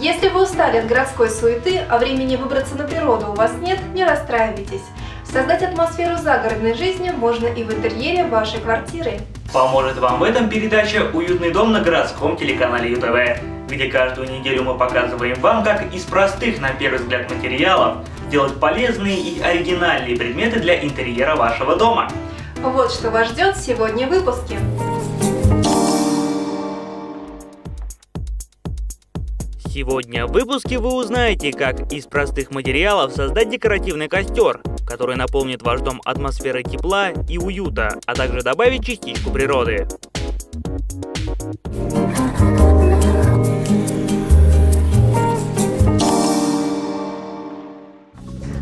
Если вы устали от городской суеты, а времени выбраться на природу у вас нет, не расстраивайтесь. Создать атмосферу загородной жизни можно и в интерьере вашей квартиры. Поможет вам в этом передача «Уютный дом» на городском телеканале ЮТВ, где каждую неделю мы показываем вам, как из простых, на первый взгляд, материалов сделать полезные и оригинальные предметы для интерьера вашего дома. Вот что вас ждет сегодня в выпуске. Сегодня в выпуске вы узнаете, как из простых материалов создать декоративный костер, который наполнит ваш дом атмосферой тепла и уюта, а также добавить частичку природы.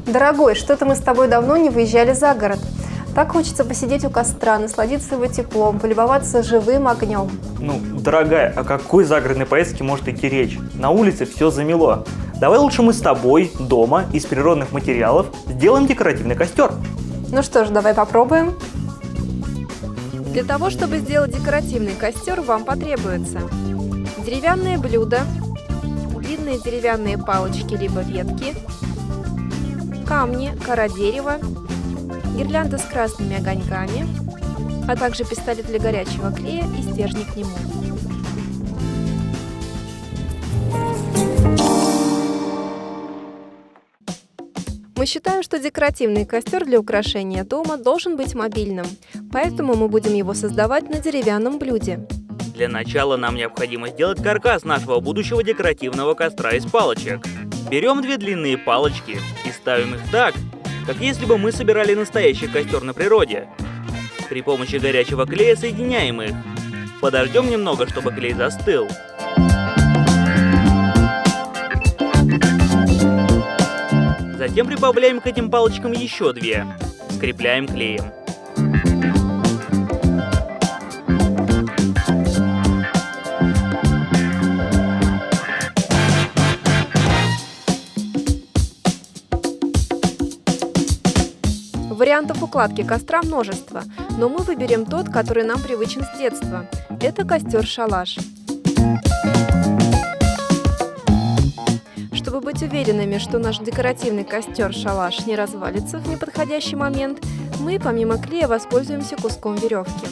Дорогой, что-то мы с тобой давно не выезжали за город. Так хочется посидеть у костра, насладиться его теплом, полюбоваться живым огнем. Ну, дорогая, о какой загородной поездке может идти речь? На улице все замело. Давай лучше мы с тобой дома из природных материалов сделаем декоративный костер. Ну что ж, давай попробуем. Для того, чтобы сделать декоративный костер, вам потребуется деревянное блюдо, длинные деревянные палочки либо ветки, камни, кора дерева, гирлянда с красными огоньками, а также пистолет для горячего клея и стержни к нему. Мы считаем, что декоративный костер для украшения дома должен быть мобильным, поэтому мы будем его создавать на деревянном блюде. Для начала нам необходимо сделать каркас нашего будущего декоративного костра из палочек. Берем две длинные палочки и ставим их так, как если бы мы собирали настоящий костер на природе. При помощи горячего клея соединяем их. Подождем немного, чтобы клей застыл. Затем прибавляем к этим палочкам еще две. Скрепляем клеем. Вариантов укладки костра множество, но мы выберем тот, который нам привычен с детства. Это костер-шалаш. Чтобы быть уверенными, что наш декоративный костер-шалаш не развалится в неподходящий момент, мы помимо клея воспользуемся куском веревки.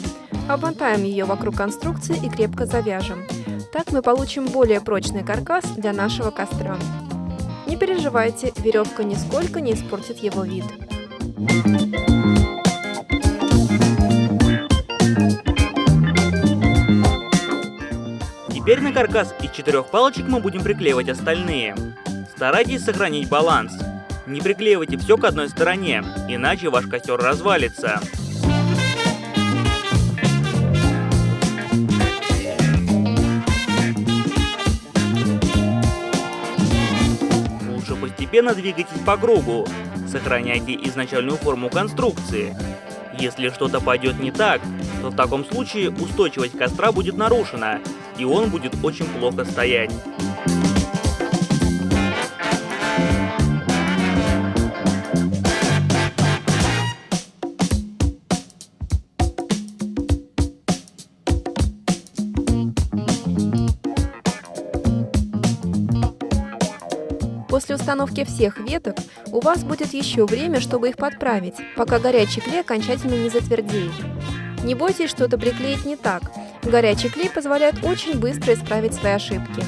Обмотаем ее вокруг конструкции и крепко завяжем. Так мы получим более прочный каркас для нашего костра. Не переживайте, веревка нисколько не испортит его вид. Теперь на каркас из 4 палочек мы будем приклеивать остальные. Старайтесь сохранить баланс. Не приклеивайте все к одной стороне, иначе ваш костер развалится. Лучше постепенно двигайтесь по кругу. Сохраняйте изначальную форму конструкции. Если что-то пойдет не так, то в таком случае устойчивость костра будет нарушена, и он будет очень плохо стоять. После установки всех веток у вас будет еще время, чтобы их подправить, пока горячий клей окончательно не затвердеет. Не бойтесь что-то приклеить не так. Горячий клей позволяет очень быстро исправить свои ошибки.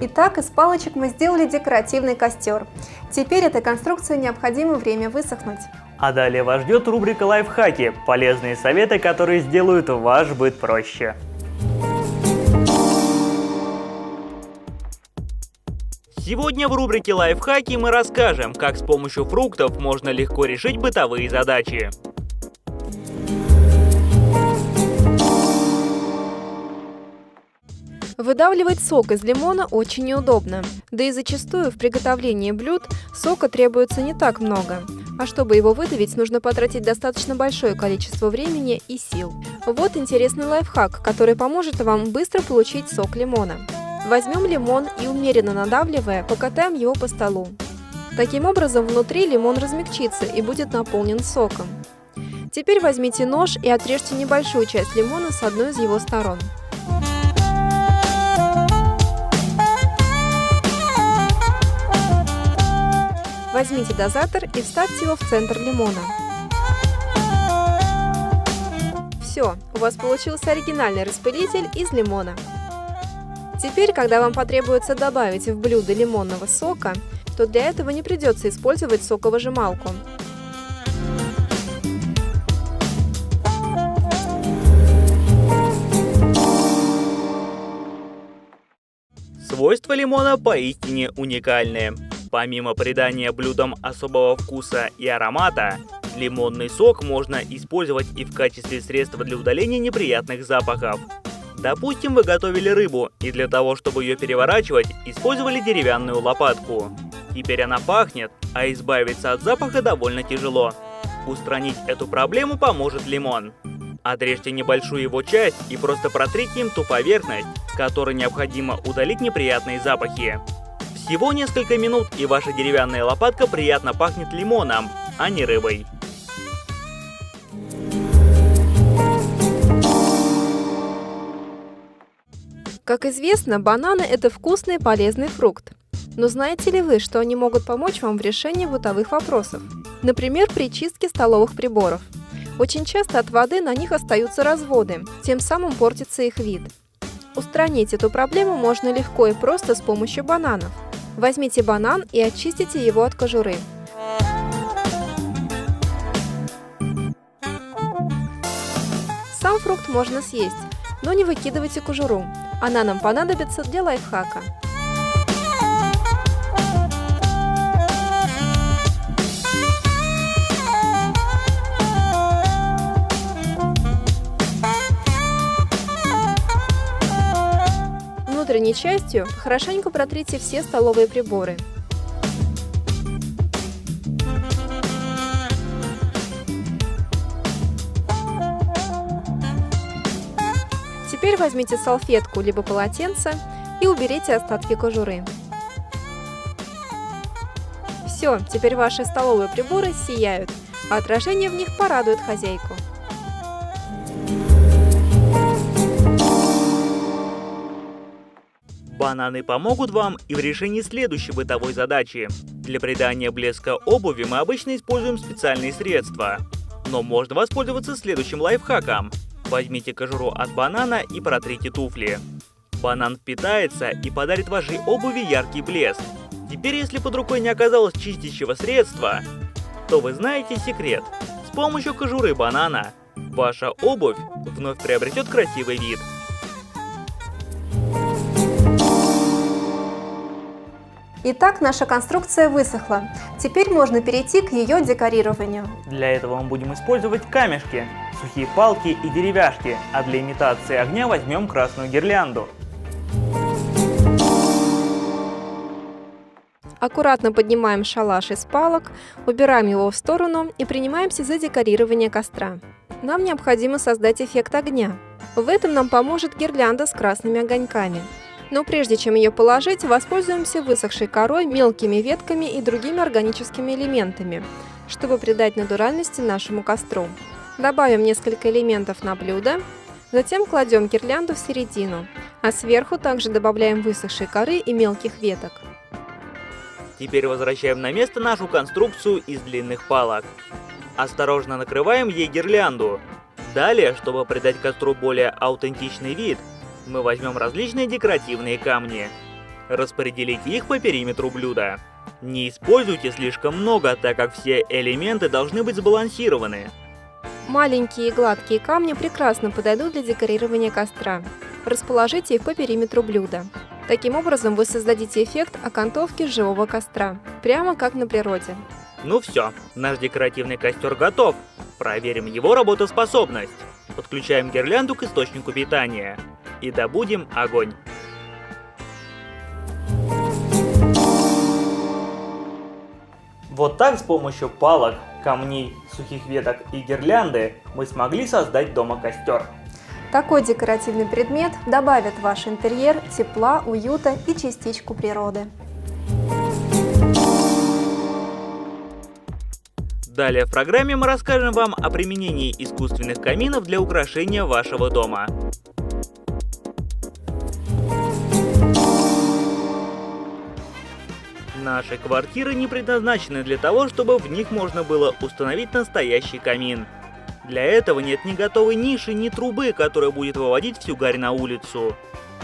Итак, из палочек мы сделали декоративный костер. Теперь этой конструкции необходимо время высохнуть. А далее вас ждет рубрика «Лайфхаки» – полезные советы, которые сделают ваш быт проще. Сегодня в рубрике «Лайфхаки» мы расскажем, как с помощью фруктов можно легко решить бытовые задачи. В Выдавливать сок из лимона очень неудобно, да и зачастую в приготовлении блюд сока требуется не так много, а чтобы его выдавить, нужно потратить достаточно большое количество времени и сил. Вот интересный лайфхак, который поможет вам быстро получить сок лимона. Возьмем лимон и, умеренно надавливая, покатаем его по столу. Таким образом, внутри лимон размягчится и будет наполнен соком. Теперь возьмите нож и отрежьте небольшую часть лимона с одной из его сторон. Возьмите дозатор и вставьте его в центр лимона. Все, у вас получился оригинальный распылитель из лимона. Теперь, когда вам потребуется добавить в блюдо лимонного сока, то для этого не придется использовать соковыжималку. Свойства лимона поистине уникальны. Помимо придания блюдам особого вкуса и аромата, лимонный сок можно использовать и в качестве средства для удаления неприятных запахов. Допустим, вы готовили рыбу, и для того, чтобы ее переворачивать, использовали деревянную лопатку. Теперь она пахнет, а избавиться от запаха довольно тяжело. Устранить эту проблему поможет лимон. Отрежьте небольшую его часть и просто протрите им ту поверхность, с которой необходимо удалить неприятные запахи. Всего несколько минут, и ваша деревянная лопатка приятно пахнет лимоном, а не рыбой. Как известно, бананы – это вкусный и полезный фрукт. Но знаете ли вы, что они могут помочь вам в решении бытовых вопросов? Например, при чистке столовых приборов. Очень часто от воды на них остаются разводы, тем самым портится их вид. Устранить эту проблему можно легко и просто с помощью бананов. Возьмите банан и очистите его от кожуры. Сам фрукт можно съесть, но не выкидывайте кожуру. Она нам понадобится для лайфхака. Внутренней частью хорошенько протрите все столовые приборы. Теперь возьмите салфетку либо полотенце и уберите остатки кожуры. Все, теперь ваши столовые приборы сияют, а отражение в них порадует хозяйку. Бананы помогут вам и в решении следующей бытовой задачи. Для придания блеска обуви мы обычно используем специальные средства. Но можно воспользоваться следующим лайфхаком. Возьмите кожуру от банана и протрите туфли. Банан впитается и подарит вашей обуви яркий блеск. Теперь, если под рукой не оказалось чистящего средства, то вы знаете секрет. С помощью кожуры банана ваша обувь вновь приобретет красивый вид. Итак, наша конструкция высохла. Теперь можно перейти к ее декорированию. Для этого мы будем использовать камешки, сухие палки и деревяшки, а для имитации огня возьмем красную гирлянду. Аккуратно поднимаем шалаш из палок, убираем его в сторону и принимаемся за декорирование костра. Нам необходимо создать эффект огня. В этом нам поможет гирлянда с красными огоньками. Но прежде чем ее положить, воспользуемся высохшей корой, мелкими ветками и другими органическими элементами, чтобы придать натуральности нашему костру. Добавим несколько элементов на блюдо, затем кладем гирлянду в середину, а сверху также добавляем высохшей коры и мелких веток. Теперь возвращаем на место нашу конструкцию из длинных палок. Осторожно накрываем ей гирлянду. Далее, чтобы придать костру более аутентичный вид, мы возьмем различные декоративные камни. Распределите их по периметру блюда. Не используйте слишком много, так как все элементы должны быть сбалансированы. Маленькие и гладкие камни прекрасно подойдут для декорирования костра. Расположите их по периметру блюда. Таким образом вы создадите эффект окантовки живого костра, прямо как на природе. Ну все, наш декоративный костер готов. Проверим его работоспособность. Подключаем гирлянду к источнику питания и добудем огонь. Вот так с помощью палок, камней, сухих веток и гирлянды мы смогли создать дома костер. Такой декоративный предмет добавит в ваш интерьер тепла, уюта и частичку природы. Далее в программе мы расскажем вам о применении искусственных каминов для украшения вашего дома. Наши квартиры не предназначены для того, чтобы в них можно было установить настоящий камин. Для этого нет ни готовой ниши, ни трубы, которая будет выводить всю гарь на улицу.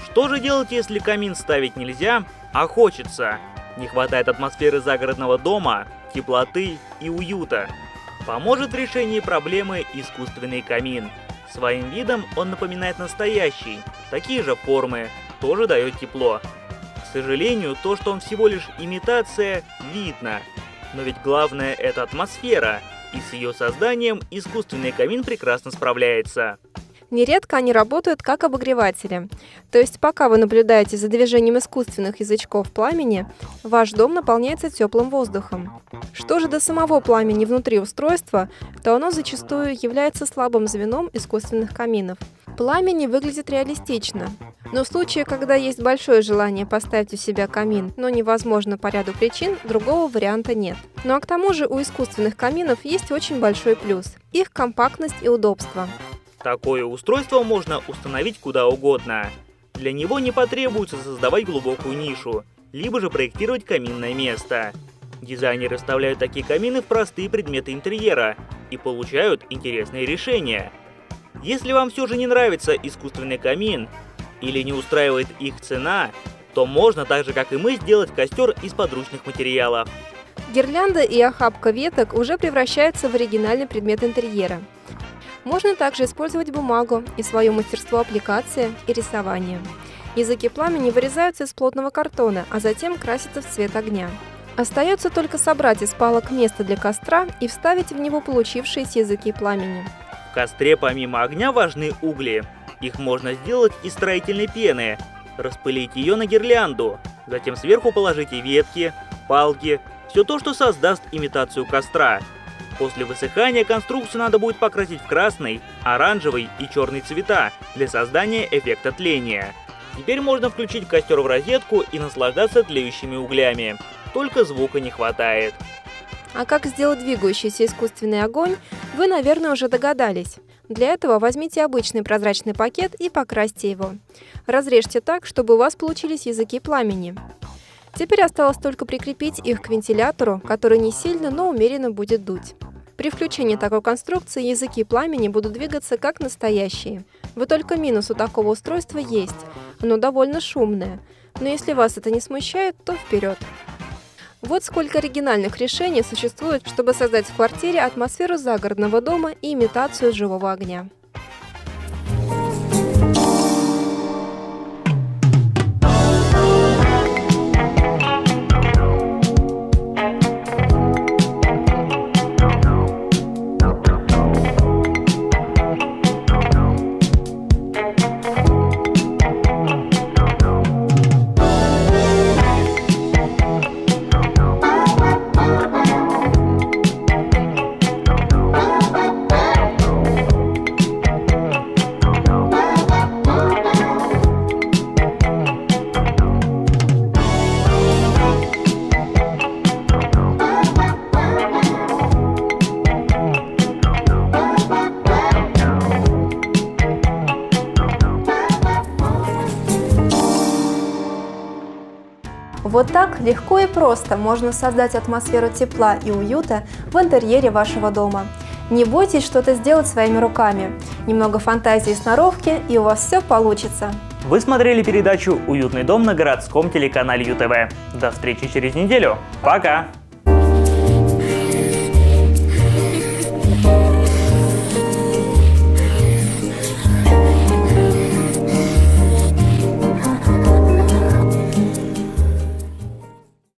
Что же делать, если камин ставить нельзя, а хочется? Не хватает атмосферы загородного дома, теплоты и уюта. Поможет в решении проблемы искусственный камин. Своим видом он напоминает настоящий. Такие же формы, тоже дает тепло. К сожалению, то, что он всего лишь имитация, видно. Но ведь главное — это атмосфера, и с ее созданием искусственный камин прекрасно справляется. Нередко они работают как обогреватели. То есть пока вы наблюдаете за движением искусственных язычков пламени, ваш дом наполняется теплым воздухом. Что же до самого пламени внутри устройства, то оно зачастую является слабым звеном искусственных каминов. Пламя не выглядит реалистично. Но в случае, когда есть большое желание поставить у себя камин, но невозможно по ряду причин, другого варианта нет. Ну а к тому же у искусственных каминов есть очень большой плюс – их компактность и удобство. Такое устройство можно установить куда угодно. Для него не потребуется создавать глубокую нишу, либо же проектировать каминное место. Дизайнеры вставляют такие камины в простые предметы интерьера и получают интересные решения. Если вам все же не нравится искусственный камин или не устраивает их цена, то можно так же, как и мы, сделать костер из подручных материалов. Гирлянда и охапка веток уже превращаются в оригинальный предмет интерьера. Можно также использовать бумагу и свое мастерство аппликации и рисования. Языки пламени вырезаются из плотного картона, а затем красятся в цвет огня. Остается только собрать из палок место для костра и вставить в него получившиеся языки пламени. В костре помимо огня важны угли. Их можно сделать из строительной пены, распылить ее на гирлянду, затем сверху положите ветки, палки, все то, что создаст имитацию костра. После высыхания конструкцию надо будет покрасить в красный, оранжевый и черный цвета для создания эффекта тления. Теперь можно включить костер в розетку и наслаждаться тлеющими углями. Только звука не хватает. А как сделать двигающийся искусственный огонь, вы, наверное, уже догадались. Для этого возьмите обычный прозрачный пакет и покрасьте его. Разрежьте так, чтобы у вас получились языки пламени. Теперь осталось только прикрепить их к вентилятору, который не сильно, но умеренно будет дуть. При включении такой конструкции языки пламени будут двигаться как настоящие. Вот только минус у такого устройства есть. Оно довольно шумное. Но если вас это не смущает, то вперед! Вот сколько оригинальных решений существует, чтобы создать в квартире атмосферу загородного дома и имитацию живого огня. Вот так легко и просто можно создать атмосферу тепла и уюта в интерьере вашего дома. Не бойтесь что-то сделать своими руками. Немного фантазии и сноровки, и у вас все получится. Вы смотрели передачу «Уютный дом» на городском телеканале ЮТВ. До встречи через неделю. Пока!